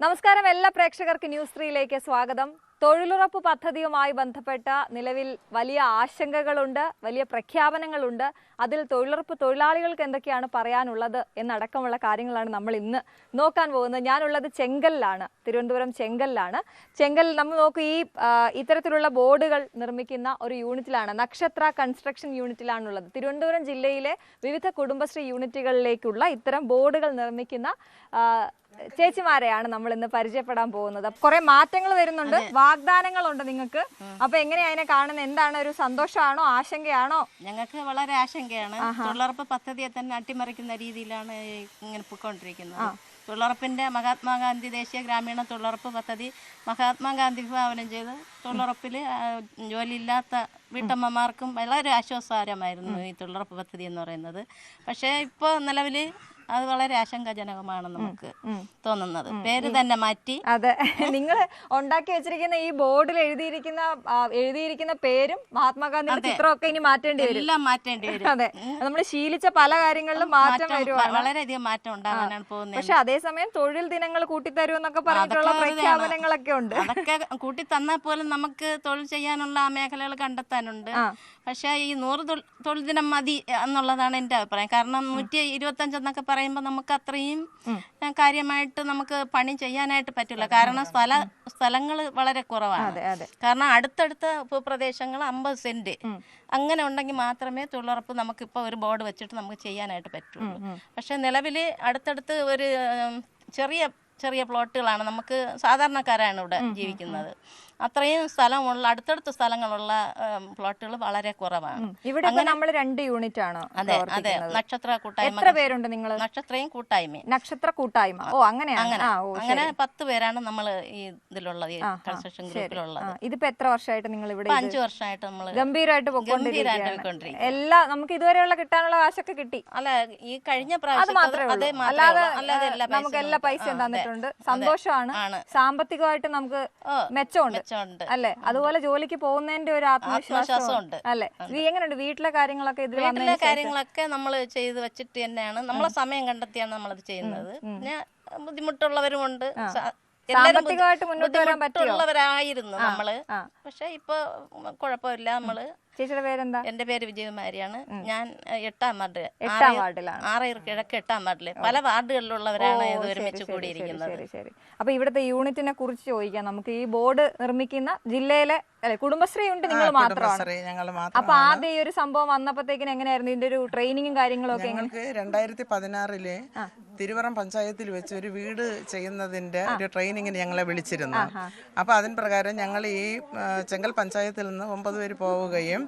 നമസ്കാരം എല്ലാ പ്രേക്ഷകർക്ക് ന്യൂസ് 3യിലേക്ക് സ്വാഗതം. തൊഴിലുറപ്പ് പദ്ധതിയുമായി ബന്ധപ്പെട്ട നിലവിൽ വലിയ ആശങ്കകളുണ്ട്, വലിയ പ്രഖ്യാപനങ്ങളുണ്ട്. അതിൽ തൊഴിലുറപ്പ് തൊഴിലാളികൾക്ക് എന്തൊക്കെയാണ് പറയാനുള്ളത് എന്നടക്കമുള്ള കാര്യങ്ങളാണ് നമ്മൾ ഇന്ന് നോക്കാൻ പോകുന്നത്. ഞാനുള്ളത് ചെങ്കലിലാണ്, തിരുവനന്തപുരം ചെങ്കലിലാണ്. ചെങ്കൽ നമ്മൾ നോക്കൂ, ഇത്തരത്തിലുള്ള ബോർഡുകൾ നിർമ്മിക്കുന്ന ഒരു യൂണിറ്റിലാണ്, നക്ഷത്ര കൺസ്ട്രക്ഷൻ യൂണിറ്റിലാണുള്ളത്. തിരുവനന്തപുരം ജില്ലയിലെ വിവിധ കുടുംബശ്രീ യൂണിറ്റുകളിലേക്കുള്ള ഇത്തരം ബോർഡുകൾ നിർമ്മിക്കുന്ന ചേച്ചിമാരെയാണ് നമ്മൾ ഇന്ന് പരിചയപ്പെടാൻ പോകുന്നത്. കുറെ മാറ്റങ്ങൾ വരുന്നുണ്ട്, വാഗ്ദാനങ്ങളുണ്ട് നിങ്ങൾക്ക്. അപ്പൊ എങ്ങനെയാ അതിനെ കാണുന്നത്? എന്താണ്, ഒരു സന്തോഷമാണോ ആശങ്കയാണോ? ഞങ്ങൾക്ക് വളരെ ആശങ്കയാണ്. തൊഴിലുറപ്പ് പദ്ധതിയെ തന്നെ അട്ടിമറിക്കുന്ന രീതിയിലാണ് ഇങ്ങനെ പോയിക്കൊണ്ടിരിക്കുന്നത്. തൊഴിലുറപ്പിന്റെ മഹാത്മാഗാന്ധി ദേശീയ ഗ്രാമീണ തൊഴിലുറപ്പ് പദ്ധതി മഹാത്മാഗാന്ധി വിഭാവനം ചെയ്ത് തൊഴിലുറപ്പിൽ ജോലിയില്ലാത്ത വീട്ടമ്മമാർക്കും വളരെ ആശ്വാസകരമായിരുന്നു ഈ തൊഴിലുറപ്പ് പദ്ധതി എന്ന് പറയുന്നത്. പക്ഷേ ഇപ്പോൾ നിലവിൽ അത് വളരെ ആശങ്കാജനകമാണ് നമുക്ക് തോന്നുന്നത്. പേര് തന്നെ മാറ്റി. അതെ, നിങ്ങൾ ഉണ്ടാക്കി വെച്ചിരിക്കുന്ന ഈ ബോർഡിൽ എഴുതിയിരിക്കുന്ന പേരും മഹാത്മാഗാന്ധിയുടെ ചിത്രമൊക്കെ ഇനി മാറ്റേണ്ടി വരും, എല്ലാം മാറ്റേണ്ടി വരും. അതെ, നമ്മൾ ശീലിച്ച പല കാര്യങ്ങളിലും മാറ്റം വരുവാണ്, വളരെയധികം മാറ്റം ഉണ്ടാകാനാണ് പോകുന്നത്. പക്ഷെ അതേസമയം തൊഴിൽ ദിനങ്ങൾ കൂട്ടിത്തരൂ എന്നൊക്കെ പറഞ്ഞിട്ടുള്ള പ്രഖ്യാപനങ്ങളൊക്കെ ഉണ്ട്. അതൊക്കെ കൂട്ടി തന്നാൽ പോലും നമുക്ക് തൊഴിൽ ചെയ്യാനുള്ള ആ മേഖലകൾ കണ്ടെത്താനുണ്ട്. പക്ഷെ ഈ 100 തൊഴിൽ ദിനം മതി എന്നുള്ളതാണ് എൻ്റെ അഭിപ്രായം. കാരണം 125 എന്നൊക്കെ പറയുമ്പോൾ നമുക്ക് അത്രയും കാര്യമായിട്ട് നമുക്ക് പണി ചെയ്യാനായിട്ട് പറ്റില്ല. കാരണം സ്ഥലങ്ങൾ വളരെ കുറവാണ്. കാരണം അടുത്തടുത്ത ഭൂപ്രദേശങ്ങൾ 50 സെന്റ് അങ്ങനെ ഉണ്ടെങ്കിൽ മാത്രമേ തൊഴിലുറപ്പ് നമുക്കിപ്പോൾ ഒരു ബോർഡ് വെച്ചിട്ട് നമുക്ക് ചെയ്യാനായിട്ട് പറ്റുള്ളൂ. പക്ഷെ നിലവിൽ അടുത്തടുത്ത് ഒരു ചെറിയ പ്ലോട്ടുകളാണ്. നമുക്ക് സാധാരണക്കാരാണ് ഇവിടെ ജീവിക്കുന്നത്. അത്രയും സ്ഥലമുള്ള അടുത്തടുത്ത സ്ഥലങ്ങളുള്ള പ്ലോട്ടുകൾ വളരെ കുറവാണ്. ഇവിടെ നമ്മൾ 2 യൂണിറ്റ് ആണ്. അതെ, നക്ഷത്ര കൂട്ടായ്മ. എത്ര പേരുണ്ട് നിങ്ങൾ? നക്ഷത്രയും കൂട്ടായ്മയും. നക്ഷത്ര കൂട്ടായ്മ. ഓ, അങ്ങനെയാണ്. അങ്ങനെ 10 പേരാണ് നമ്മൾ ഈ ഇതിലുള്ളത്, ഈ കൺസ്ട്രക്ഷൻ ഗ്രൂപ്പിലുള്ളത്. ഇതിപ്പോ എത്ര വർഷമായിട്ട് നിങ്ങൾ ഇവിടെ? 5 വർഷമായിട്ട് നമ്മൾ ഗംഭീരമായിട്ട് പോയിക്കൊണ്ടിരിക്കുകയാണ്. എല്ലാം നമുക്ക് ഇതുവരെയുള്ള കിട്ടാനുള്ള കാശൊക്കെ കിട്ടി. അല്ല, ഈ കഴിഞ്ഞ പ്രാവശ്യം അല്ലാതെ നമുക്ക് എല്ലാ പൈസയും തന്നിട്ടുണ്ട്. സന്തോഷമാണ്, സാമ്പത്തികമായിട്ട് നമുക്ക് മെച്ചമുണ്ട് അല്ലെ? അതുപോലെ ജോലിക്ക് പോകുന്നതിന്റെ ഒരു ആത്മവിശ്വാസം ഉണ്ട് അല്ലെ? എങ്ങനെയുണ്ട് വീട്ടിലെ കാര്യങ്ങളൊക്കെ? വീട്ടിലെ കാര്യങ്ങളൊക്കെ നമ്മൾ ചെയ്ത് വെച്ചിട്ട് തന്നെയാണ്, നമ്മളെ സമയം കണ്ടെത്തിയാണ് നമ്മളത് ചെയ്യുന്നത്. പിന്നെ ബുദ്ധിമുട്ടുള്ളവരുമുണ്ട്, സാമ്പത്തികമായിട്ട് മുന്നോട്ട് വരാൻ പറ്റുള്ളവരായിരുന്നു നമ്മള്. പക്ഷെ ഇപ്പൊ കുഴപ്പമില്ല. നമ്മള്. ചേച്ചിയുടെ പേരെന്താ? എന്റെ പേര് വിജയകുമാരിയാണ്. ഞാൻ 8ാം വാർഡ്, 8ാം വാർഡിലാണ്. ആറയൂർ കിഴക്ക് 8ാം വാർഡില്. പല വാർഡുകളിലുള്ളവരാണ് ഇത് ഒരുമിച്ച് കൂടിയിരിക്കുന്നത്. ശരി. അപ്പൊ ഇവിടുത്തെ യൂണിറ്റിനെ കുറിച്ച് ചോദിക്കാം നമുക്ക്. ഈ ബോർഡ് നിർമ്മിക്കുന്ന ജില്ലയിലെ കുടുംബശ്രീ ഉണ്ട്, നിങ്ങൾ മാത്രമാണ്. അപ്പൊ ആദ്യം ഈ ഒരു സംഭവം വന്നപ്പോഴത്തേക്കിന് എങ്ങനെയായിരുന്നു ഇതിന്റെ ഒരു ട്രെയിനിങ്ങും കാര്യങ്ങളും ഒക്കെ? 2016 തിരുവറം പഞ്ചായത്തിൽ വെച്ച് ഒരു വീട് ചെയ്യുന്നതിന്റെ ഒരു ട്രെയിനിങ്ങിന് ഞങ്ങളെ വിളിച്ചിരുന്നു. അപ്പൊ അതിന് പ്രകാരം ഞങ്ങൾ ഈ ചെങ്കൽ പഞ്ചായത്തിൽ നിന്ന് 9 പേര് പോവുകയും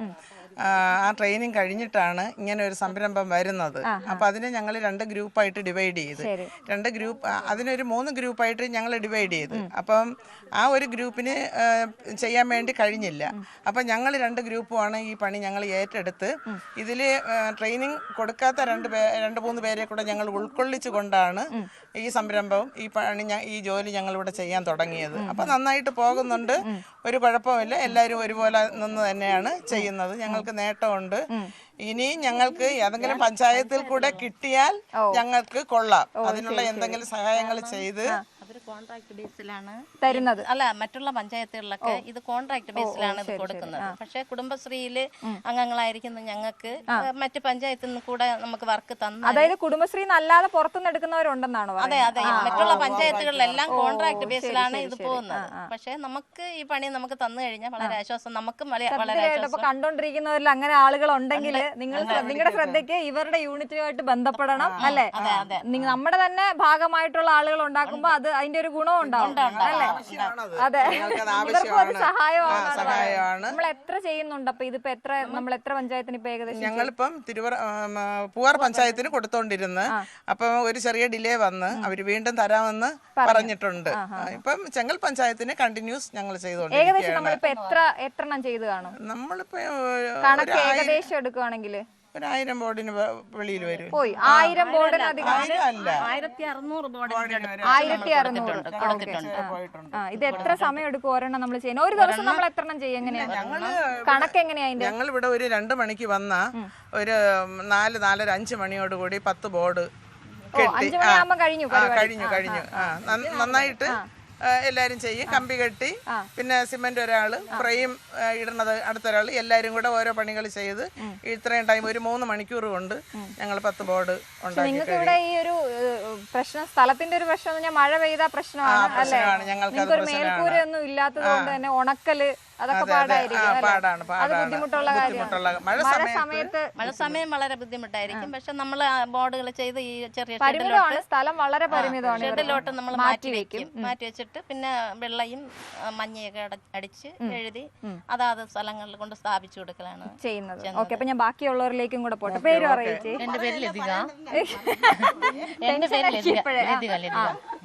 ആ ട്രെയിനിങ് കഴിഞ്ഞിട്ടാണ് ഇങ്ങനെ ഒരു സംരംഭം വരുന്നത്. അപ്പൊ അതിനെ ഞങ്ങൾ 2 ഗ്രൂപ്പായിട്ട് ഡിവൈഡ് ചെയ്ത്, 2 ഗ്രൂപ്പ്, അതിനൊരു 3 ഗ്രൂപ്പായിട്ട് ഞങ്ങൾ ഡിവൈഡ് ചെയ്ത്. അപ്പം ആ ഒരു ഗ്രൂപ്പിന് ചെയ്യാൻ വേണ്ടി കഴിഞ്ഞില്ല. അപ്പം ഞങ്ങൾ 2 ഗ്രൂപ്പുമാണ് ഈ പണി ഞങ്ങൾ ഏറ്റെടുത്ത് ഇതിൽ ട്രെയിനിങ് കൊടുക്കാത്ത 2-3 പേരെ കൂടെ ഞങ്ങൾ ഉൾക്കൊള്ളിച്ചു കൊണ്ടാണ് ഈ സംരംഭം, ഈ പണി, ഈ ജോലി ഞങ്ങളിവിടെ ചെയ്യാൻ തുടങ്ങിയത്. അപ്പം നന്നായിട്ട് പോകുന്നുണ്ട്, ഒരു കുഴപ്പമില്ല. എല്ലാവരും ഒരുപോലെ നിന്ന് തന്നെയാണ് ചെയ്യുന്നത്. ഞങ്ങൾക്ക് നേട്ടമുണ്ട്. ഇനി ഞങ്ങൾക്ക് ഏതെങ്കിലും പഞ്ചായത്തിൽ കൂടെ കിട്ടിയാൽ ഞങ്ങൾക്ക് കൊള്ളാം. അതിനുള്ള എന്തെങ്കിലും സഹായങ്ങൾ ചെയ്ത് അവര് കോൺട്രാക്ട് ബേസിലാണ് തരുന്നത്. അല്ല, മറ്റുള്ള പഞ്ചായത്തുകളിലൊക്കെ ഇത് കോൺട്രാക്ട് ബേസിലാണ് ഇത് കൊടുക്കുന്നത്. പക്ഷെ കുടുംബശ്രീയില് അംഗങ്ങളായിരിക്കുന്ന ഞങ്ങൾക്ക് മറ്റു പഞ്ചായത്തിൽ നിന്ന് കൂടെ നമുക്ക് വർക്ക് തന്നു. അതായത് കുടുംബശ്രീ അല്ലാതെ പുറത്തുനിന്ന് എടുക്കുന്നവരുണ്ടെന്നാണോ? അതെ, മറ്റുള്ള പഞ്ചായത്തുകളിലെല്ലാം കോൺട്രാക്ട് ബേസിലാണ് ഇത് പോകുന്നത്. പക്ഷെ നമുക്ക് ഈ പണി നമുക്ക് തന്നു കഴിഞ്ഞാൽ വളരെ ആശ്വാസം, നമുക്കും വളരെ ആശ്വാസം. കണ്ടോണ്ടിരിക്കുന്നവരിൽ അങ്ങനെ ആളുകൾ ഉണ്ടെങ്കിൽ നിങ്ങളുടെ ശ്രദ്ധയ്ക്ക് ഇവരുടെ യൂണിറ്റുമായിട്ട് ബന്ധപ്പെടണം അല്ലെ? നമ്മുടെ തന്നെ ഭാഗമായിട്ടുള്ള ആളുകൾ ഉണ്ടാക്കുമ്പോ അത് അതിന്റെ ഒരു ഗുണം ഉണ്ടാവും അല്ലേ? അതെ, ഇവർക്കും അത് സഹായമാണ്. നമ്മൾ എത്ര ചെയ്യുന്നുണ്ട്? അപ്പൊ ഇതിപ്പോ നമ്മൾ എത്ര പഞ്ചായത്തിന് ഇപ്പൊ ഏകദേശം? ഞങ്ങളിപ്പം പൂവാർ പഞ്ചായത്തിന് കൊടുത്തോണ്ടിരുന്നു. അപ്പൊ ഒരു ചെറിയ ഡിലേ വന്ന് അവര് വീണ്ടും തരാമെന്ന് പറഞ്ഞിട്ടുണ്ട്. ഇപ്പം ചെങ്കൽ പഞ്ചായത്തിന് കണ്ടിന്യൂസ് ഞങ്ങൾ ചെയ്തോണ്ടിരിക്കുകയാണ്. ഏകദേശം നമ്മളിപ്പോ എത്ര എണ്ണം ചെയ്ത് കാണും? നമ്മളിപ്പോ കണക്ക് ഏകദേശം എടുക്കുകയാണെങ്കിൽ 1000 ബോർഡിന് വെളിയിൽ വരും. പോയി 1000 ബോർഡിന് അധികം 1600 ബോർഡിന് 1600. ഇത് എത്ര സമയം എടുക്കും ഒരെണ്ണം നമ്മൾ ചെയ്യാൻ? ഒരു ദിവസം നമ്മൾ എത്ര എണ്ണം ചെയ്യും? എങ്ങനെയാണ് കണക്ക്? എങ്ങനെയാ? ഞങ്ങൾ ഇവിടെ ഒരു 2 മണിക്ക് വന്ന ഒരു 4-4:30-5 മണിയോട് കൂടി 10 ബോർഡ് കെട്ടി 5 മണിയാകുമ്പോ കഴിഞ്ഞു കഴിഞ്ഞു നന്നായിട്ട് എല്ലാരും ചെയ്യും. കമ്പി കെട്ടി പിന്നെ സിമെന്റ് ഒരാള്, ഫ്രെയിം ഇടുന്നത് അടുത്തൊരാള്, എല്ലാരും കൂടെ ഓരോ പണികൾ ചെയ്ത് ഇത്രയും ടൈം ഒരു 3 മണിക്കൂർ കൊണ്ട് ഞങ്ങൾ 10 ബോർഡ് ഉണ്ടാക്കി. നിങ്ങൾക്ക് ഇവിടെ ഈ ഒരു പ്രശ്നം, സ്ഥലത്തിന്റെ ഒരു പ്രശ്നം എന്ന് പറഞ്ഞാൽ മഴ പെയ്ത പ്രശ്നമാണ് അല്ലേ? നിങ്ങൾക്ക് ഒരു മേൽക്കൂരയൊന്നും ഇല്ലാത്തത് കൊണ്ട് തന്നെ ഉണക്കല് അതൊക്കെ പാടായിരിക്കും. അത് ബുദ്ധിമുട്ടുള്ള കാര്യമാണ്. മഴ സമയം വളരെ ബുദ്ധിമുട്ടായിരിക്കും. പക്ഷെ നമ്മൾ ബോർഡുകൾ ചെയ്ത് ഈ ചെറിയ പരിമിതമാണ്, സ്ഥലം വളരെ പരിമിതമാണ്. ഷെഡിലോട്ട് നമ്മൾ മാറ്റി വെച്ചിട്ട് പിന്നെ വെള്ളയും മഞ്ഞയൊക്കെ അടിച്ച് എഴുതി അതാത് സ്ഥലങ്ങളിൽ കൊണ്ട് സ്ഥാപിച്ചു കൊടുക്കലാണ് ചെയ്യുന്നത്. ഓക്കെ, അപ്പൊ ഞാൻ ബാക്കിയുള്ളവരിലേക്കും കൂടെ പോട്ടെ. പേര് പറയിച്ചേ. എന്റെ പേര് ലതിക.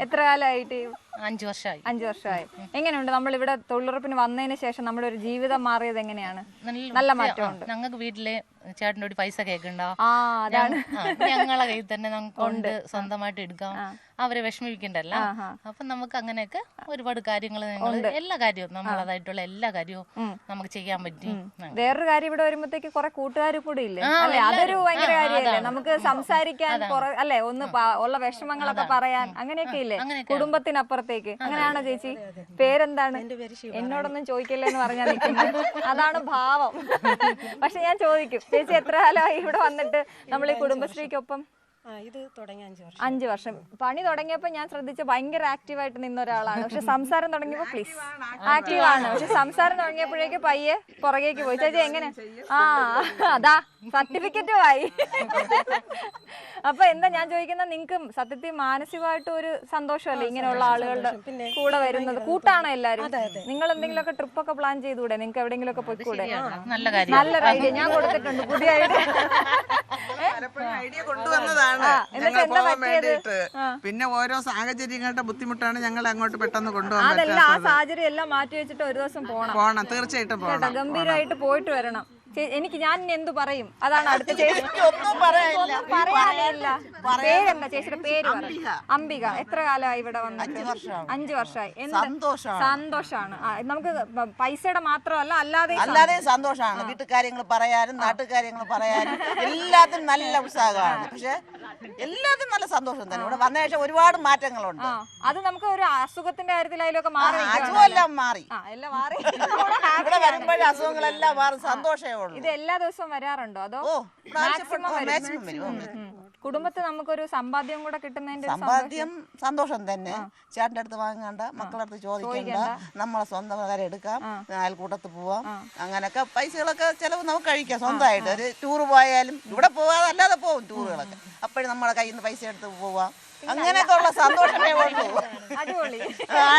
എത്ര കാലമായിട്ട്? 5 വർഷമായി. 5 വർഷമായി. എങ്ങനെയുണ്ട് നമ്മൾ ഇവിടെ തൊഴിലുറപ്പിന് വന്നതിന് ശേഷം നമ്മുടെ ഒരു ജീവിതം മാറിയത് എങ്ങനെയാണ്? നല്ല മാറ്റമുണ്ട്. ഞങ്ങൾക്ക് വീട്ടിലെ ചേട്ടനോട് പൈസ കേൾക്കണ്ടോ, അതാണ് ഞങ്ങളെ കയ്യിൽ തന്നെ നമുക്ക് കൊണ്ട് സ്വന്തമായിട്ട് എടുക്കാം, അവരെ വിഷമിപ്പിക്കണ്ടല്ല. അപ്പൊ നമുക്ക് അങ്ങനെയൊക്കെ ഒരുപാട് കാര്യങ്ങൾ എല്ലാ കാര്യവും നമ്മളതായിട്ടുള്ള എല്ലാ കാര്യവും നമുക്ക് ചെയ്യാൻ പറ്റും. വേറൊരു കാര്യം, ഇവിടെ വരുമ്പോഴത്തേക്ക് കുറെ കൂട്ടുകാർ കൂടി ഇല്ലേ? അല്ലെ, അതൊരു ഭയങ്കര കാര്യമല്ലേ? നമുക്ക് സംസാരിക്കാൻ അല്ലെ, ഒന്ന് ഉള്ള വിഷമങ്ങളൊക്കെ പറയാൻ അങ്ങനെയൊക്കെ ഇല്ലേ? കുടുംബത്തിനപ്പുറത്തേക്ക്. അങ്ങനെയാണോ ചേച്ചി? പേരെന്താണ്? എന്നോടൊന്നും ചോദിക്കല്ലേ എന്ന് പറഞ്ഞാൽ നിൽക്കുന്നത്, അതാണ് ഭാവം. പക്ഷെ ഞാൻ ചോദിക്കും, ചേച്ചി എത്ര കാലമായി ഇവിടെ വന്നിട്ട് നമ്മൾ ഈ കുടുംബശ്രീക്കൊപ്പം? ഇത് തുടങ്ങി 5 വർഷം. പണി തുടങ്ങിയപ്പോ ഞാൻ ശ്രദ്ധിച്ച ഭയങ്കര ആക്റ്റീവായിട്ട് നിന്ന ഒരാളാണ്. പക്ഷെ സംസാരം തുടങ്ങിയപ്പോ ആക്റ്റീവാണ്. പക്ഷെ സംസാരം തുടങ്ങിയപ്പോഴേക്ക് പയ്യെ പുറകേക്ക് പോയി. ചേച്ചി എങ്ങനെ? അതാ സർട്ടിഫിക്കറ്റുമായി. അപ്പൊ എന്താ ഞാൻ ചോദിക്കുന്ന, നിങ്ങക്ക് സത്യത്തിൽ മാനസികമായിട്ട് ഒരു സന്തോഷമല്ലേ ഇങ്ങനെയുള്ള ആളുകളുടെ കൂടെ വരുന്നത്? കൂട്ടാണോ എല്ലാരും? നിങ്ങൾ എന്തെങ്കിലുമൊക്കെ ട്രിപ്പൊക്കെ പ്ലാൻ ചെയ്തുകൂടെ? നിങ്ങൾക്ക് എവിടെയെങ്കിലും ഒക്കെ പോയിക്കൂടെ? നല്ലൊരു ഐഡിയ ഞാൻ കൊടുത്തിട്ടുണ്ട്, പുതിയ ഐഡിയ കൊണ്ടുവന്നതാണ് ഞങ്ങൾ പോകാൻ വേണ്ടിയിട്ട്. പിന്നെ ഓരോ സാഹചര്യങ്ങളുടെ ബുദ്ധിമുട്ടാണ് ഞങ്ങൾ അങ്ങോട്ട് പെട്ടെന്ന് കൊണ്ടുപോകാൻ. അതെല്ലാം ആ സാഹചര്യം എല്ലാം മാറ്റി വെച്ചിട്ട് ഒരു ദിവസം പോണം. തീർച്ചയായിട്ടും പോകണം. ഗംഭീരമായിട്ട് പോയിട്ട് വരണം. ഞാൻ എന്തു പറയും? അതാണ് അടുത്ത ചേച്ചി. പറയാനില്ല. പേരെന്താ ചേച്ചിയുടെ പേര്? അംബിക. എത്ര കാലമായി ഇവിടെ വന്നിട്ട്? 5 വർഷമായി. സന്തോഷാണ്. നമുക്ക് പൈസയുടെ മാത്രമല്ല അല്ലാതെ സന്തോഷമാണ്. വീട്ടുകാര്യങ്ങൾ പറയാനും നാട്ടുകാര്യങ്ങൾ പറയാനും എല്ലാത്തിനും നല്ല ഉത്സാഹമാണ്. പക്ഷെ എല്ലാത്തിനും നല്ല സന്തോഷം തന്നെ. ഇവിടെ വന്ന ശേഷം ഒരുപാട് മാറ്റങ്ങളുണ്ട്. അത് നമുക്ക് ഒരു അസുഖത്തിന്റെ കാര്യത്തിലായാലും മാറി. അസുഖമെല്ലാം മാറി. എല്ലാം മാറി. ഇവിടെ വരുമ്പോഴേ അസുഖങ്ങളെല്ലാം മാറി. സന്തോഷമേ ഉള്ളൂ. ഇത് എല്ലാ ദിവസവും വരാറുണ്ടോ അതോ കുടുംബത്തിൽ നമുക്കൊരു സമ്പാദ്യം കൂടെ കിട്ടുന്നതിന്റെ? സമ്പാദ്യം സന്തോഷം തന്നെ. ചേട്ടൻ്റെ അടുത്ത് വാങ്ങണ്ട, മക്കളുടെ അടുത്ത് ചോദിക്കണ്ട, നമ്മളെ സ്വന്തം കാര്യം എടുക്കാം, അയൽക്കൂട്ടത്ത് പോവാം. അങ്ങനെയൊക്കെ പൈസകളൊക്കെ ചിലവ് നമുക്ക് കഴിക്കാം സ്വന്തമായിട്ട്. ഒരു ടൂർ പോയാലും ഇവിടെ പോവാതെ അല്ലാതെ പോകും ടൂറുകളൊക്കെ. അപ്പോഴും നമ്മളെ കയ്യിൽ നിന്ന് പൈസ എടുത്ത് പോവാം. അങ്ങനെയൊക്കെ ഉള്ള സന്തോഷമേ ഉള്ളൂ. അടിപൊളി.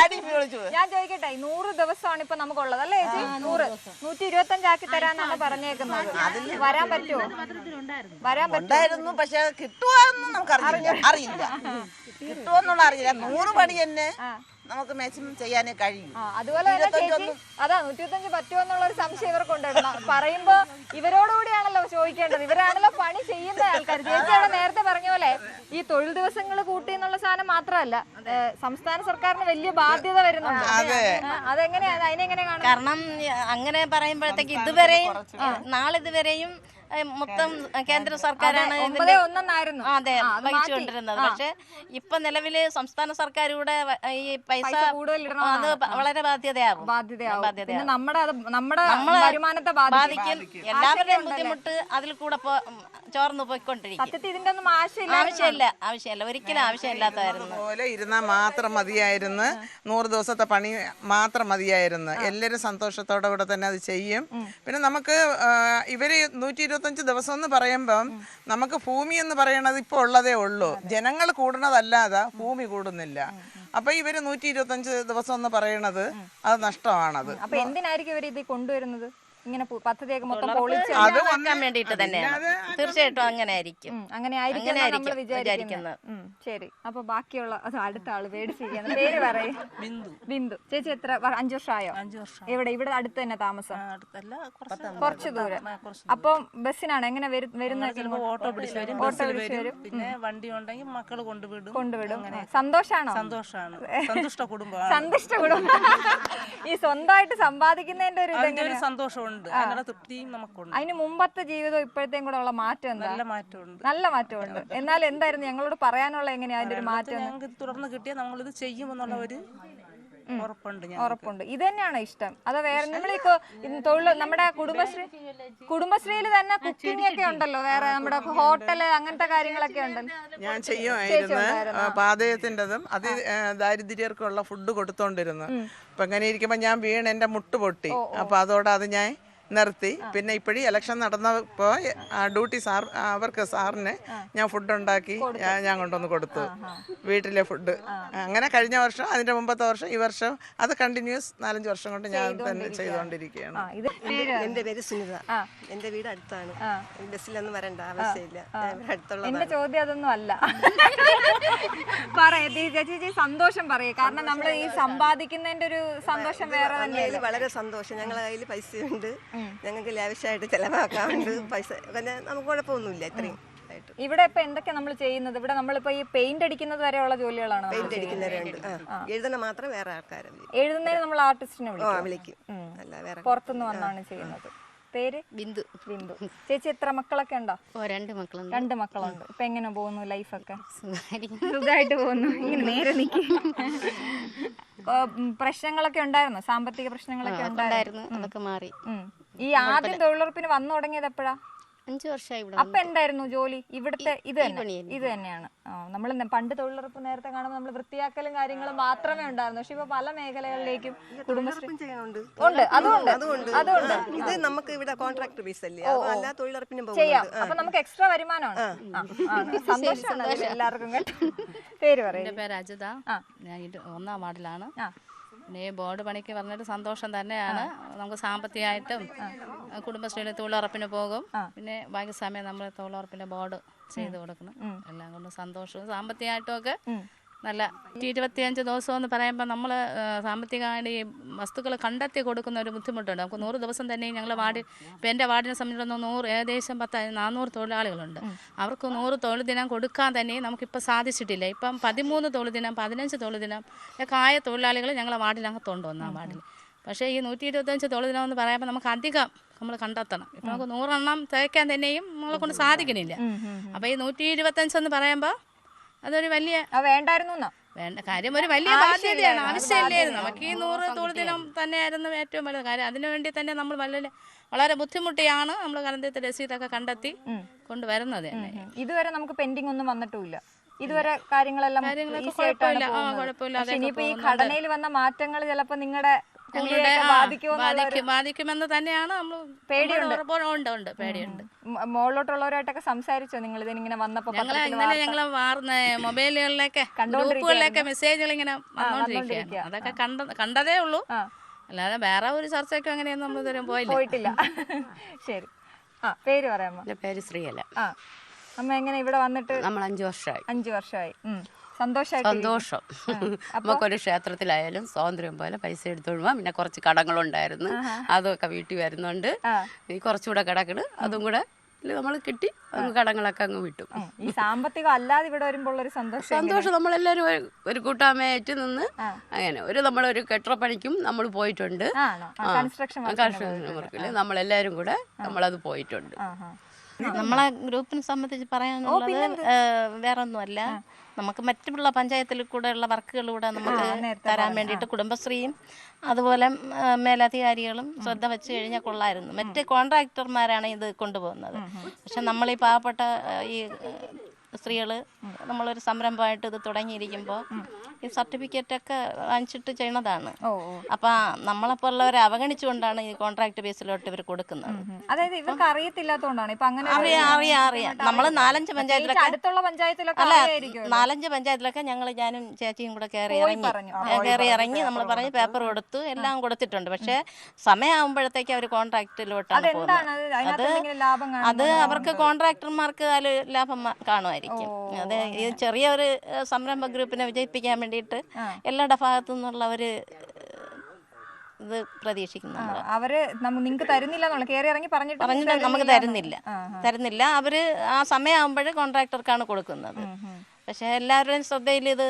അടിപൊളിച്ചു. ഞാൻ ചോദിക്കട്ടെ, 100 ദിവസമാണ് ഇപ്പൊ നമുക്കുള്ളത് അല്ലേ ചേച്ചി? 100 125 ആക്കി തരാനാണ് പറഞ്ഞേക്കുന്നത്. വരാൻ പറ്റുമോ? ഉണ്ടായിരുന്നു, പക്ഷെ കിട്ടുവാന്നും നമുക്ക് അറിയില്ല. കിട്ടുമെന്നുള്ള അറിയില്ല. 100 പണി തന്നെ നമുക്ക് മാക്സിമം ചെയ്യാനേ കഴിയും. അതുപോലെ തന്നെ ചേച്ചി, അതാ 125 പറ്റുമോ എന്നുള്ള ഒരു സംശയം ഇവർക്കുണ്ടായിരുന്നു. പറയുമ്പോ ഇവരോടുകൂടിയാണല്ലോ ചോദിക്കേണ്ടത്. ഇവരാണല്ലോ പണി ചെയ്യുന്ന ആൾക്കാർ. ചേച്ചിയാണ് നേരത്തെ പറഞ്ഞ പോലെ ഈ തൊഴിൽ ദിവസങ്ങൾ കൂട്ടി എന്നുള്ള സാധനം മാത്രമല്ല, സംസ്ഥാന സർക്കാരിന് വലിയ ബാധ്യത വരുന്നുണ്ട്. അതെങ്ങനെയാണ്? അതിനെങ്ങനെ കാണും? കാരണം അങ്ങനെ പറയുമ്പോഴത്തേക്ക് ഇതുവരെയും നാളിതുവരെയും മൊത്തം കേന്ദ്ര സർക്കാരാണ് അതെ വഹിച്ചുകൊണ്ടിരുന്നത്. പക്ഷെ ഇപ്പൊ നിലവില് സംസ്ഥാന സർക്കാർ കൂടെ ഈ പൈസ അത് വളരെ ബാധ്യതയാകും. നമ്മുടെ വരുമാനത്തെ ബാധിക്കും. എല്ലാവരുടെയും ബുദ്ധിമുട്ട് അതിൽ കൂടെ ചോർന്നു പോയിക്കൊണ്ടിരിക്കും. ഇതിന്റെ ഒന്നും ആവശ്യമില്ല, ഒരിക്കലും ആവശ്യമില്ലാത്തതായിരുന്നു. പോലെ ഇരുന്നാൽ മാത്രം മതിയായിരുന്നു. 100 ദിവസത്തെ പണി മാത്രം മതിയായിരുന്നു. എല്ലാവരും സന്തോഷത്തോടെ കൂടെ തന്നെ അത് ചെയ്യും. പിന്നെ നമുക്ക് ഇവര് 125 ദിവസം എന്ന് പറയുമ്പം നമുക്ക് ഭൂമി എന്ന് പറയണത് ഇപ്പൊ ഉള്ളതേ ഉള്ളൂ. ജനങ്ങൾ കൂടുന്നതല്ലാതെ ഭൂമി കൂടുന്നില്ല. അപ്പൊ ഇവര് 125 ദിവസം എന്ന് പറയണത് അത് നഷ്ടമാണത്. അപ്പൊ എന്തിനായിരിക്കും ഇവർ ഇത് കൊണ്ടുവരുന്നത്? ഇങ്ങനെ പദ്ധതിയൊക്കെ മൊത്തം പൊളിച്ച് അത് വെക്കാൻ വേണ്ടിട്ട് തന്നെയാണ്. തീർച്ചയായിട്ടും അങ്ങനെ ആയിരിക്കും. അങ്ങനെ ആയിരിക്കും വിചാരിക്കുന്നത്. ശരി, അപ്പൊ ബാക്കിയുള്ള അടുത്ത ആള് പേടിച്ചിരിക്കുന്ന പേര് പറയും. ബിന്ദു. ചേച്ചി എത്ര 5 വർഷമായോ? 5 വർഷം. ഇവിടെ അടുത്ത് തന്നെ താമസം? കുറച്ച് ദൂരം. അപ്പൊ ബസ്സിനാണ് എങ്ങനെ വരുന്നത്? ഓട്ടോ പിടിച്ചു വരും. പിന്നെ വണ്ടി ഉണ്ടെങ്കിൽ മക്കള് കൊണ്ടുവിടും. സന്തോഷാണോ? സന്തോഷാണ്. സന്തുഷ്ട കുടുംബം. സന്തുഷ്ട കുടുംബം. ഈ സ്വന്തമായിട്ട് സമ്പാദിക്കുന്നതിന്റെ ഒരു സന്തോഷം ഉണ്ട്, അതിനുള്ള തൃപ്തിയും നമുക്കുണ്ട്. അതിന് മുമ്പത്തെ ജീവിതം ഇപ്പോഴത്തെയും കൂടെ ഉള്ള മാറ്റം എന്താ? നല്ല മാറ്റമുണ്ട്. നല്ല മാറ്റമുണ്ട്. എന്നാൽ എന്തായിരുന്നു ഞങ്ങളോട് പറയാനുള്ള എങ്ങനെയാ അതിന്റെ ഒരു മാറ്റം? ഞങ്ങൾക്ക് ഇത് തുടർന്ന് കിട്ടിയാൽ നമ്മളിത് ചെയ്യുമെന്നുള്ള ഒരു ഉറപ്പുണ്ട്. ഉറപ്പുണ്ട്. ഇത് തന്നെയാണോ ഇഷ്ടം? അതോ വേറെ നമ്മളീ തൊഴിൽ നമ്മുടെ കുടുംബശ്രീയിൽ തന്നെ കുക്കിംഗ് ഒക്കെ ഉണ്ടല്ലോ, വേറെ നമ്മുടെ ഹോട്ടല് അങ്ങനത്തെ കാര്യങ്ങളൊക്കെ ഉണ്ടല്ലോ. ഞാൻ ചെയ്യുമായിരുന്നു പാതയത്തിൻ്റെതും ദാരിദ്ര്യർക്കുള്ള ഫുഡ് കൊടുത്തോണ്ടിരുന്നു. അപ്പൊ അങ്ങനെ ഇരിക്കുമ്പോ ഞാൻ വീണ് എന്റെ മുട്ട് പൊട്ടി. അപ്പൊ അതോടെ അത് ഞാൻ നിർത്തി. പിന്നെ ഇപ്പോഴും ഇലക്ഷൻ നടന്നപ്പോ ഡ്യൂട്ടി സാറിന് ഞാൻ ഫുഡ് ഉണ്ടാക്കി ഞാൻ കൊണ്ടുവന്ന് കൊടുത്തു, വീട്ടിലെ ഫുഡ്. അങ്ങനെ കഴിഞ്ഞ വർഷം, അതിന്റെ മുമ്പത്തെ വർഷം, ഈ വർഷം അത് കണ്ടിന്യൂസ് 4-5 വർഷം കൊണ്ട് ഞാൻ തന്നെ ചെയ്തുകൊണ്ടിരിക്കുകയാണ്. എന്റെ പേര് സുനിത. എന്റെ വീട് അടുത്താണ്, ബസ്സിലൊന്നും വരണ്ട ആവശ്യമില്ല, അടുത്തുള്ള. എന്റെ ചോദ്യം അതൊന്നും അല്ല. ചേച്ചി സന്തോഷം പറയേ, കാരണം നമ്മൾ ഈ സമ്പാദിക്കുന്നതിന്റെ ഒരു സന്തോഷം വേറെ തന്നെയാണ്. വളരെ സന്തോഷം. ഞങ്ങളെ കയ്യിൽ പൈസയുണ്ട്, ഞങ്ങൾക്ക് ലാവിഷായിട്ട് ചെലവാക്കാറുണ്ട് പൈസ, പിന്നെ നമുക്ക് കുഴപ്പമൊന്നുമില്ല. ഇത്രയും ഇവിടെ ഇപ്പൊ എന്തൊക്കെയാ നമ്മൾ ചെയ്യുന്നത്? ഇവിടെ നമ്മളിപ്പോ ഈ പെയിന്റ് അടിക്കുന്നത് വരെയുള്ള ജോലികളാണ്. പെയിന്റ് അടിക്കുന്നവരുണ്ട്, എഴുതുന്ന മാത്രം വേറെ ആൾക്കാരെ എഴുതുന്നതിന് നമ്മൾ ആർട്ടിസ്റ്റിനെ വിളിക്കും. അല്ല വേറെ പുറത്തുനിന്ന് വന്നാണ് ചെയ്യുന്നത്. പേര്? ബിന്ദു. ബിന്ദു. ചേച്ചി എത്ര മക്കളൊക്കെ ഉണ്ടോ? 2 മക്കളുണ്ട്. 2 മക്കളുണ്ട്. ഇപ്പൊ എങ്ങനെ പോകുന്നു ലൈഫൊക്കെ? സുഖമായിട്ട് പോകുന്നു. ഇങ്ങനെ നേരെ നിൽക്കും. പ്രശ്നങ്ങളൊക്കെ ഉണ്ടായിരുന്നു, സാമ്പത്തിക പ്രശ്നങ്ങളൊക്കെ ഉണ്ടായിരുന്നു, അതൊക്കെ മാറി. ഈ ആദ്യം തൊഴിലുറപ്പിന് വന്നു തുടങ്ങിയത് എപ്പോഴാ? 5 വർഷമായി ഇവിടെ. അപ്പൊ എന്തായിരുന്നു ജോലി? ഇവിടുത്തെ ഇത് തന്നെയാണ്. നമ്മൾ പണ്ട് തൊഴിലുറപ്പ് നേരത്തെ കാണുമ്പോൾ നമ്മൾ വൃത്തിയാക്കലും കാര്യങ്ങളും മാത്രമേ ഉണ്ടായിരുന്നു. പക്ഷെ ഇപ്പൊ പല മേഖലകളിലേക്കും കുടുംബശ്രീ ഉണ്ട്. അതുകൊണ്ട് ഇത് നമുക്ക് ഇവിടെ കോൺട്രാക്ട് ബേസ് അല്ലേ, അല്ല തൊഴിലുറപ്പിനും ചെയ്യാം. അപ്പൊ നമുക്ക് എക്സ്ട്രാ വരുമാനമാണ്. സന്തോഷമാണ് എല്ലാവർക്കും. പേര് പറയും. എൻ്റെ പേര് അജിത. ഞാൻ 1-ാം വാർഡിലാണ്. പിന്നെ ബോർഡ് പണിക്ക് പറഞ്ഞിട്ട് സന്തോഷം തന്നെയാണ്. നമുക്ക് സാമ്പത്തികമായിട്ടും കുടുംബശ്രീയിലെ തൊഴിലുറപ്പിന് പോകും. പിന്നെ ബാക്കി സമയം നമ്മൾ തൊഴിലുറപ്പിന്റെ ബോർഡ് ചെയ്ത് കൊടുക്കണം. എല്ലാം കൊണ്ടും സന്തോഷവും സാമ്പത്തികമായിട്ടും ഒക്കെ നല്ല 25 ദിവസം എന്ന് പറയുമ്പോൾ നമ്മൾ സാമ്പത്തികമായിട്ട് ഈ വസ്തുക്കൾ കണ്ടെത്തി കൊടുക്കുന്ന ഒരു ബുദ്ധിമുട്ടുണ്ട്. നമുക്ക് 100 ദിവസം തന്നെ ഞങ്ങൾ വാർഡിൽ, ഇപ്പം എൻ്റെ വാർഡിനെ സംബന്ധിച്ചിടത്തോളം ഏകദേശം 400 തൊഴിലാളികളുണ്ട്. അവർക്ക് 100 തൊഴിൽ ദിനം കൊടുക്കാൻ തന്നെ നമുക്കിപ്പോൾ സാധിച്ചിട്ടില്ല. ഇപ്പം 13 തൊഴിൽ ദിനം, 15 തൊഴിൽ ദിനം ഒക്കെ ആയ തൊഴിലാളികൾ ഞങ്ങളെ വാർഡിനകത്തുണ്ട്, 1-ാം വാർഡിൽ. പക്ഷേ ഈ 125 തൊഴിൽ ദിനം എന്ന് പറയുമ്പോൾ നമുക്ക് അധികം നമ്മൾ കണ്ടെത്തണം. ഇപ്പം നമുക്ക് 100 എണ്ണം തയ്ക്കാൻ തന്നെയും നമ്മളെ കൊണ്ട് സാധിക്കണില്ല. അപ്പോൾ ഈ 125 എന്ന് പറയുമ്പോൾ അതൊരു വലിയ വേണ്ട കാര്യം, ഒരു വലിയ ബാധ്യതയാണ്. ആവശ്യമില്ലായിരുന്നു. നമുക്ക് ഈ 100 തൊഴിൽ ദിനം തന്നെയായിരുന്നു ഏറ്റവും വലിയ കാര്യം. അതിനുവേണ്ടി തന്നെ നമ്മൾ വളരെ ബുദ്ധിമുട്ടിയാണ് നമ്മൾ കലന്തത്തെ രസീതൊക്കെ കണ്ടെത്തി കൊണ്ടുവരുന്നത് തന്നെ. ഇതുവരെ നമുക്ക് പെൻഡിങ് ഒന്നും വന്നിട്ടുമില്ല. ഇതുവരെ കാര്യങ്ങളെല്ലാം ഇനിയിപ്പോ ഈ ഘടനയിൽ വന്ന മാറ്റങ്ങൾ ചിലപ്പോ നിങ്ങളുടെ ബാധിക്കുമെന്ന് തന്നെയാണ് നമ്മൾ പേടിയുണ്ട്. മോളിലോട്ടുള്ളവരായിട്ടൊക്കെ സംസാരിച്ചോ നിങ്ങൾ ഇതിങ്ങനെ വന്നപ്പോ? ഞങ്ങള് മൊബൈലുകളിലൊക്കെ ഗ്രൂപ്പുകളിലൊക്കെ മെസ്സേജുകൾ ഇങ്ങനെ വന്നോണ്ടിരിക്കുകയാണ്. അതൊക്കെ കണ്ടതേ ഉള്ളൂ, അല്ലാതെ വേറെ ഒരു ചർച്ചയ്ക്കും അങ്ങനെയൊന്നും നമ്മൾ ഇതുവരെ പോയിട്ടില്ല. ശരി. പേര് പറയാമോ? എൻ്റെ പേര് ശ്രീയല. അമ്മ എങ്ങനെ ഇവിടെ വന്നിട്ട്? നമ്മൾ 5 വർഷമായി. 5 വർഷമായി. സന്തോഷം. നമുക്കൊരു ക്ഷേത്രത്തിലായാലും സ്വാതന്ത്ര്യം പോലെ പൈസ എടുത്തോളുമ്പോൾ പിന്നെ കുറച്ച് കടങ്ങളുണ്ടായിരുന്നു, അതൊക്കെ വീട്ടിൽ വരുന്നുണ്ട്. ഈ കുറച്ചുകൂടെ കിടക്കണ്, അതും കൂടെ നമ്മൾ കിട്ടി കടങ്ങളൊക്കെ അങ്ങ് വിട്ടു. ഈ സാമ്പത്തികം അല്ലാതെ ഇവിടെ വരുമ്പോൾ ഒരു സന്തോഷം. നമ്മളെല്ലാവരും ഒരു കൂട്ടായ്മയായിട്ട് നിന്ന് അങ്ങനെ നമ്മളൊരു കെട്ടിടപ്പണിക്കും നമ്മൾ പോയിട്ടുണ്ട്. കൺസ്ട്രക്ഷൻ വർക്കിൽ നമ്മളെല്ലാവരും കൂടെ നമ്മളത് പോയിട്ടുണ്ട്. നമ്മളെ ഗ്രൂപ്പിനെ സംബന്ധിച്ച് പറയാനുള്ളത് വേറെ ഒന്നുമല്ല, നമുക്ക് മറ്റുള്ള പഞ്ചായത്തിൽ കൂടെ ഉള്ള വർക്കുകളിലൂടെ നമുക്ക് തരാൻ വേണ്ടിയിട്ട് കുടുംബശ്രീയും അതുപോലെ മേലധികാരികളും ശ്രദ്ധ വെച്ച് കഴിഞ്ഞാൽ കൊള്ളായിരുന്നു. മറ്റ് കോൺട്രാക്ടർമാരാണ് ഇത് കൊണ്ടുപോകുന്നത്. പക്ഷെ നമ്മളീ പാവപ്പെട്ട ഈ സ്ത്രീകൾ നമ്മളൊരു സംരംഭമായിട്ട് ഇത് തുടങ്ങിയിരിക്കുമ്പോൾ ഈ സർട്ടിഫിക്കറ്റൊക്കെ വാങ്ങിച്ചിട്ട് ചെയ്യണതാണ്. അപ്പം നമ്മളെപ്പോലുള്ളവരെ അവഗണിച്ചുകൊണ്ടാണ് ഈ കോൺട്രാക്ട് ബേസിലോട്ട് ഇവർ കൊടുക്കുന്നത്. അതായത് ഇവർക്ക് അറിയത്തില്ലാത്തതുകൊണ്ടാണ് ഇപ്പൊ അങ്ങനെ. അറിയാം. നമ്മൾ 4-5 പഞ്ചായത്തിലൊക്കെ, അടുത്തുള്ള പഞ്ചായത്തിലൊക്കെ അല്ല 4-5 പഞ്ചായത്തിലൊക്കെ ഞാനും ചേച്ചിയും കൂടെ കയറി ഇറങ്ങി നമ്മൾ പറഞ്ഞ് പേപ്പർ കൊടുത്തു, എല്ലാം കൊടുത്തിട്ടുണ്ട്. പക്ഷെ സമയമാകുമ്പോഴത്തേക്ക് അവർ കോൺട്രാക്റ്റിലോട്ടാണ് പോകുന്നത്. അത് അവർക്ക് കോൺട്രാക്ടർമാർക്ക് അതിൽ ലാഭം കാണുമായിരിക്കും. അത് ഈ ചെറിയൊരു സംരംഭ ഗ്രൂപ്പിനെ വിജയിപ്പിക്കാൻ വേണ്ടിയിട്ട് എല്ലാവരുടെ ഭാഗത്തു നിന്നുള്ളവര് ഇത് പ്രതീക്ഷിക്കുന്നു. അവര് നിങ്ങൾക്ക് തരുന്നില്ല, കയറി ഇറങ്ങി പറഞ്ഞിട്ട് നമുക്ക് തരുന്നില്ല. അവര് ആ സമയമാകുമ്പോഴേ കോൺട്രാക്ടർക്കാണ് കൊടുക്കുന്നത്. പക്ഷേ എല്ലാവരുടെയും ശ്രദ്ധയിൽ ഇത്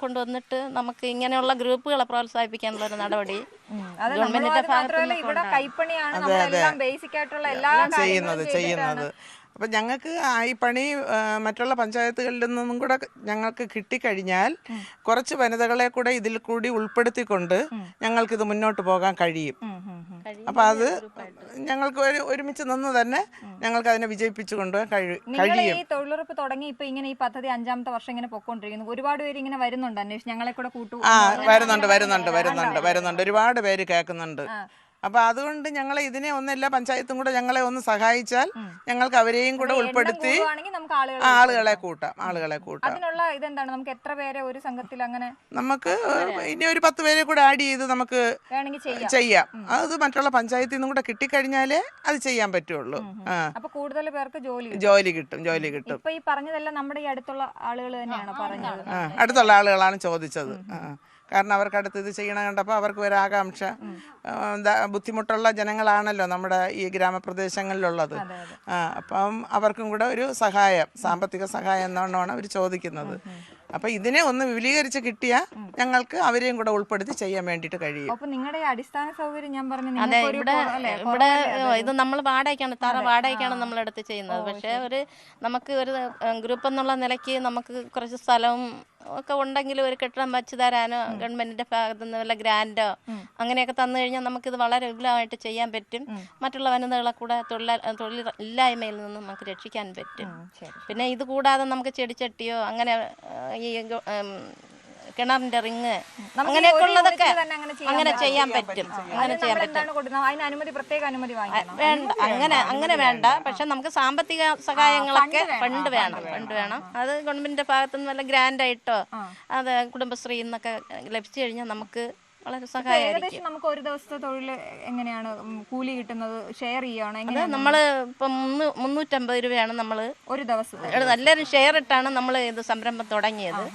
കൊണ്ടുവന്നിട്ട് നമുക്ക് ഇങ്ങനെയുള്ള ഗ്രൂപ്പുകളെ പ്രോത്സാഹിപ്പിക്കാനുള്ള ഒരു നടപടി ഗവൺമെന്റിന്റെ മാത്രമല്ല ഇവിടെ കൈപ്പണിയാണ് നമ്മളെല്ലാം ബേസിക് ആയിട്ടുള്ള എല്ലാ ചെയ്യുന്നത്. അപ്പം ഞങ്ങൾക്ക് ഈ പണി മറ്റുള്ള പഞ്ചായത്തുകളിൽ നിന്നും കൂടെ ഞങ്ങൾക്ക് കിട്ടിക്കഴിഞ്ഞാൽ കുറച്ച് വനിതകളെ കൂടെ ഇതിൽ കൂടി ഉൾപ്പെടുത്തിക്കൊണ്ട് ഞങ്ങൾക്കിത് മുന്നോട്ട് പോകാൻ കഴിയും. അപ്പം അത് ഞങ്ങൾക്ക് ഒരുമിച്ച് നിന്ന് തന്നെ ഞങ്ങൾക്ക് അതിനെ വിജയിപ്പിച്ചു കൊണ്ടുപോകാൻ കഴിയും. ഈ തൊഴിലുറപ്പ് തുടങ്ങി ഇപ്പൊ ഇങ്ങനെ ഈ പദ്ധതി 5ാമത്തെ വർഷം ഇങ്ങനെ പൊക്കോണ്ടിരിക്കുന്നു. ഒരുപാട് പേര് ഇങ്ങനെ വരുന്നുണ്ട് അന്വേഷിച്ച് ഞങ്ങളെ കൂടെ വരുന്നുണ്ട് ഒരുപാട് പേര് കേൾക്കുന്നുണ്ട്. അപ്പൊ അതുകൊണ്ട് ഞങ്ങളെ ഇതിനെ എല്ലാ പഞ്ചായത്തും കൂടെ ഞങ്ങളെ ഒന്ന് സഹായിച്ചാൽ ഞങ്ങൾക്ക് അവരെയും കൂടെ ഉൾപ്പെടുത്തി ആളുകളെ കൂട്ടാം. അതിനുള്ള ഇതെന്താണ്, നമുക്ക് എത്ര പേരെ ഒരു സംഘത്തിൽ അങ്ങനെ നമുക്ക് ഇനി ഒരു 10 പേരെ കൂടെ ആഡ് ചെയ്ത് നമുക്ക് ചെയ്യാം. അത് മറ്റുള്ള പഞ്ചായത്തിൽ നിന്നും കൂടെ കിട്ടിക്കഴിഞ്ഞാലേ അത് ചെയ്യാൻ പറ്റുള്ളൂ. അപ്പൊ കൂടുതൽ പേർക്ക് ജോലി കിട്ടും. ഇപ്പൊ ഈ പറഞ്ഞതെല്ലാം നമ്മുടെ ഈ അടുത്തുള്ള ആളുകൾ തന്നെയാണോ പറഞ്ഞത്? അടുത്തുള്ള ആളുകളാണ് ചോദിച്ചത്. കാരണം അവർക്ക് അടുത്ത് ഇത് ചെയ്യണം കണ്ടപ്പോൾ അവർക്ക് ഒരു ആകാംക്ഷ. ബുദ്ധിമുട്ടുള്ള ജനങ്ങളാണല്ലോ നമ്മുടെ ഈ ഗ്രാമപ്രദേശങ്ങളിലുള്ളത്. അപ്പം അവർക്കും കൂടെ ഒരു സഹായം, സാമ്പത്തിക സഹായം എന്നാണ് അവർ ചോദിക്കുന്നത്. അപ്പൊ ഇതിനെ ഒന്ന് വിപുലീകരിച്ച് കിട്ടിയാൽ ഞങ്ങൾക്ക് അവരെയും കൂടെ ഉൾപ്പെടുത്തി ചെയ്യാൻ വേണ്ടിയിട്ട് കഴിയും. അപ്പൊ നിങ്ങളുടെ അടിസ്ഥാന സൗകര്യം ഞാൻ പറഞ്ഞു ഇവിടെ ഇത് നമ്മൾ വാടകയ്ക്കാണ്, തറ വാടകയ്ക്കാണ് നമ്മളെടുത്ത് ചെയ്യുന്നത്. പക്ഷെ നമുക്ക് ഒരു ഗ്രൂപ്പ് എന്നുള്ള നിലയ്ക്ക് നമുക്ക് കുറച്ച് സ്ഥലവും ഒക്കെ ഉണ്ടെങ്കിൽ ഒരു കെട്ടിടം വച്ച് തരാനോ ഗവൺമെന്റിന്റെ ഭാഗത്തു നിന്ന് വല്ല ഗ്രാൻഡോ അങ്ങനെയൊക്കെ തന്നു കഴിഞ്ഞാൽ നമുക്കിത് വളരെ വിപുലമായിട്ട് ചെയ്യാൻ പറ്റും. മറ്റുള്ള വനിതകളെ കൂടെ തൊഴിലില്ലായ്മയിൽ നിന്ന് നമുക്ക് രക്ഷിക്കാൻ പറ്റും. പിന്നെ ഇത് കൂടാതെ നമുക്ക് ചെടിച്ചട്ടിയോ അങ്ങനെ ഈ കിണറിന്റെ റിങ് അങ്ങനെയൊക്കെ ഉള്ളതൊക്കെ അങ്ങനെ ചെയ്യാൻ പറ്റും. വേണ്ട, അങ്ങനെ വേണ്ട. പക്ഷെ നമുക്ക് സാമ്പത്തിക സഹായങ്ങളൊക്കെ ഫണ്ട് വേണം. അത് ഗവൺമെന്റിന്റെ ഭാഗത്തുനിന്ന് വല്ല ഗ്രാൻഡ് ആയിട്ടോ അത് കുടുംബശ്രീ എന്നൊക്കെ ലഭിച്ചു കഴിഞ്ഞാൽ നമുക്ക് വളരെ സഹായമായിരിക്കും. നമുക്ക് ഒരു ദിവസത്തെ തൊഴിൽ എങ്ങനെയാണ് കൂലി കിട്ടുന്നത്? ഷെയർ ചെയ്യണോ? നമ്മള് ഇപ്പം 350 രൂപയാണ് നമ്മള് ഒരു ദിവസം. എല്ലാവരും ഷെയർ ഇട്ടാണ് നമ്മൾ ഇത് സംരംഭം തുടങ്ങിയത്.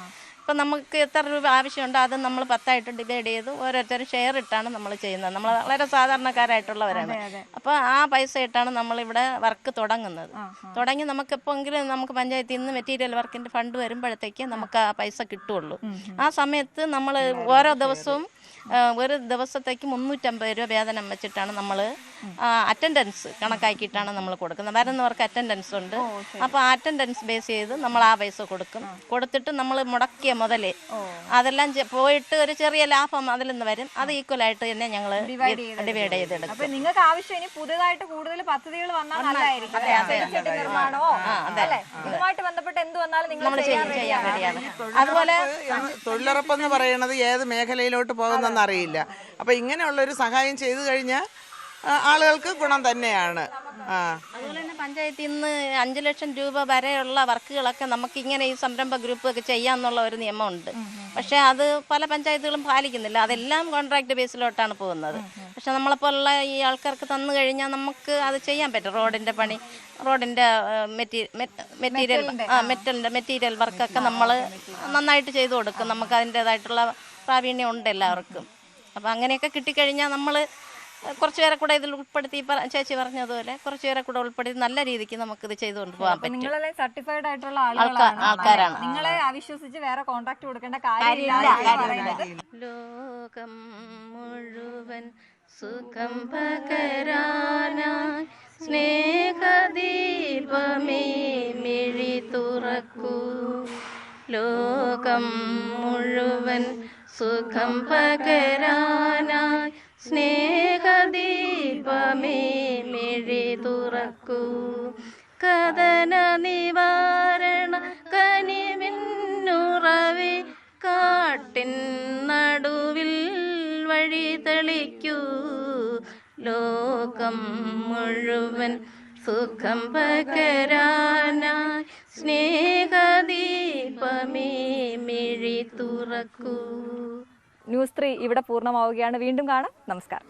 ഇപ്പം നമുക്ക് എത്ര രൂപ ആവശ്യമുണ്ടോ അത് നമ്മൾ 10ആയിട്ട് ഡിവൈഡ് ചെയ്ത് ഓരോരുത്തരും ഷെയർ ഇട്ടാണ് നമ്മൾ ചെയ്യുന്നത്. നമ്മൾ വളരെ സാധാരണക്കാരായിട്ടുള്ളവരാണ്. അപ്പോൾ ആ പൈസ ഇട്ടാണ് നമ്മളിവിടെ വർക്ക് തുടങ്ങി നമുക്കെപ്പോഴെങ്കിലും നമുക്ക് പഞ്ചായത്തിൽ നിന്ന് മെറ്റീരിയൽ വർക്കിൻ്റെ ഫണ്ട് വരുമ്പോഴത്തേക്ക് നമുക്ക് ആ പൈസ കിട്ടുള്ളൂ. ആ സമയത്ത് നമ്മൾ ഓരോ ദിവസവും ഒരു ദിവസത്തേക്ക് 350 രൂപ വേതനം വെച്ചിട്ടാണ് നമ്മൾ അറ്റൻഡൻസ് കണക്കാക്കിയിട്ടാണ് നമ്മൾ കൊടുക്കുന്നത്. വരുന്നവർക്ക് അറ്റൻഡൻസ് ഉണ്ട്. അപ്പോൾ ആ അറ്റൻഡൻസ് ബേസ് ചെയ്ത് നമ്മൾ ആ പൈസ കൊടുത്തിട്ട് നമ്മൾ മുടക്കിയ മുതലേ അതെല്ലാം പോയിട്ട് ഒരു ചെറിയ ലാഭം അതിൽ നിന്ന് വരും. അത് ഈക്വലായിട്ട് തന്നെ ഞങ്ങൾ ഡിവൈഡ് ചെയ്തെടുക്കും. നിങ്ങൾക്ക് ആവശ്യം ഇനി പുതുതായിട്ട് കൂടുതൽ പദ്ധതികൾ വന്നാൽ നല്ലതായിരിക്കും. ഇതുമായിട്ട് ബന്ധപ്പെട്ട് എന്ത് വന്നാലും നിങ്ങൾ ചെയ്യാൻ വേണ്ടിയാണ്. അതുപോലെ തൊഴിലുറപ്പെന്ന് പറയുന്നത് ഏത് മേഖലയിലോട്ട് പോകുന്ന അറിയില്ല. അപ്പൊ ഇങ്ങനെയുള്ളൊരു സഹായം ചെയ്തു കഴിഞ്ഞാൽ ആളുകൾക്ക് ഗുണം തന്നെയാണ്. അതുപോലെ തന്നെ പഞ്ചായത്തിൽ നിന്ന് 5 ലക്ഷം രൂപ വരെയുള്ള വർക്കുകളൊക്കെ നമുക്ക് ഇങ്ങനെ ഈ സംരംഭ ഗ്രൂപ്പ് ഒക്കെ ചെയ്യാന്നുള്ള ഒരു നിയമമുണ്ട്. പക്ഷെ അത് പല പഞ്ചായത്തുകളും പാലിക്കുന്നില്ല. അതെല്ലാം കോൺട്രാക്ട് ബേസിലോട്ടാണ് പോകുന്നത്. പക്ഷെ നമ്മളെപ്പോലുള്ള ഈ ആൾക്കാർക്ക് തന്നു കഴിഞ്ഞാൽ നമുക്ക് അത് ചെയ്യാൻ പറ്റും. റോഡിന്റെ പണി, റോഡിന്റെ മെറ്റീരിയൽ വർക്കൊക്കെ നമ്മൾ നന്നായിട്ട് ചെയ്തു കൊടുക്കും. നമുക്ക് അതിൻ്റെതായിട്ടുള്ള പ്രാവീണ്യം ഉണ്ട് എല്ലാവർക്കും. അപ്പം അങ്ങനെയൊക്കെ കിട്ടിക്കഴിഞ്ഞാൽ നമ്മൾ കുറച്ച് പേരെ കൂടെ ഇതിൽ ഉൾപ്പെടുത്തി, ചേച്ചി പറഞ്ഞതുപോലെ കുറച്ച് പേരെ കൂടെ ഉൾപ്പെടുത്തി നല്ല രീതിക്ക് നമുക്കിത് ചെയ്തുകൊണ്ട് പോകാൻ പറ്റും. നിങ്ങളെ സർട്ടിഫൈഡ് ആയിട്ടുള്ള ആൾക്കാരാണ്. നിങ്ങളെ അവിശ്വസിച്ച് വേറെ കോൺട്രാക്ട് കൊടുക്കേണ്ട കാര്യമില്ല. ലോകം മുഴുവൻ സുഖം പകരാനായി സ്നേഹദീപമേ മിഴി തുറക്കൂ. ലോകം മുഴുവൻ സുഖം പകരാനായി സ്നേഹദീപമേ മിഴി തുറക്കൂ. കഥന നിവാരണ കനിവിന്നുറവേ കാട്ടിൻ നടുവിൽ വഴി തെളിക്കൂ. ലോകം മുഴുവൻ സുഖം പകരാനായി സ്നേഹദീപമേ മിഴി തുറക്കൂ. ന്യൂസ് 3 ഇവിടെ പൂർണ്ണമാവുകയാണ്. വീണ്ടും കാണാം. നമസ്കാരം.